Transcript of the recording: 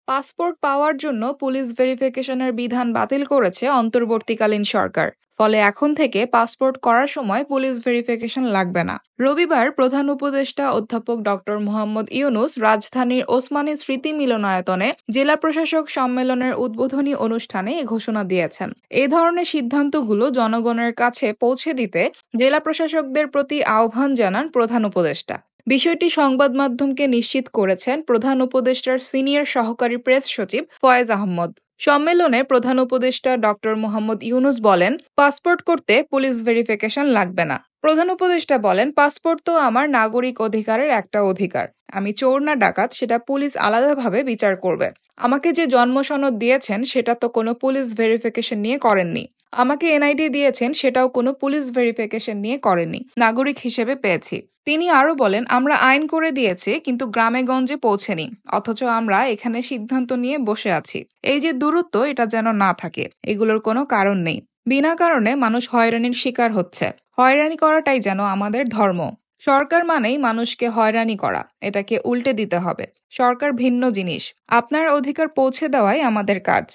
Passport পাওয়ার জন্য police ভেরিফিকেশনের বিধান বাতিল করেছে অন্তর্বর্তীকালীন সরকার। ফলে এখন থেকে পাসপোর্ট করার সময় পুলিশ ভেরিফিকেশন লাগবে না। রবিবার প্রধান উপদেষ্টা অধ্যাপক ডক্টর মোহাম্মদ ইউনূস রাজধানীর ওসমানী স্মৃতি মিলনায়তনে জেলা প্রশাসক সম্মেলনের উদ্বোধনী অনুষ্ঠানে এ ঘোষণা দিয়েছেন। এ ধরনের সিদ্ধান্তগুলো জনগণের কাছে পৌঁছে দিতে জেলা প্রশাসকদের প্রতি আহ্বান জানান প্রধান উপদেষ্টা। বিষয়টি সংবাদ মাধ্যমকে নিশ্চিত করেছেন প্রধান উপদেষ্টার সিনিয়র সহকারী প্রেস সচিব ফয়েজ আহমদ। সম্মেলনে প্রধান উপদেষ্টা ডক্টর মোহাম্মদ ইউনূস বলেন, পাসপোর্ট করতে পুলিশ ভেরিফিকেশন লাগবে না। প্রধান উপদেষ্টা বলেন, পাসপোর্ট তো আমার নাগরিক অধিকারের একটা অধিকার। আমি চোর না ডাকাত সেটা পুলিশ আলাদাভাবে বিচার করবে। আমাকে যে জন্ম সনদ দিয়েছেন সেটা তো কোনো পুলিশ ভেরিফিকেশন নিয়ে করেননি। আমাকে এনআইডি দিয়েছেন সেটাও কোনো পুলিশ ভেরিফিকেশন নিয়ে করেননি, নাগরিক হিসেবে পেয়েছি। তিনি আরও বলেন, আমরা আইন করে দিয়েছি কিন্তু গ্রামে গঞ্জে পৌঁছেনি, অথচ আমরা এখানে সিদ্ধান্ত নিয়ে বসে আছি। এই যে দূরত্ব, এটা যেন না থাকে, এগুলোর কোনো কারণ নেই। বিনা কারণে মানুষ হয়রানির শিকার হচ্ছে। হয়রানি করাটাই যেন আমাদের ধর্ম। সরকার মানেই মানুষকে হয়রানি করা, এটাকে উল্টে দিতে হবে। সরকার ভিন্ন জিনিস, আপনার অধিকার পৌঁছে দেওয়াই আমাদের কাজ।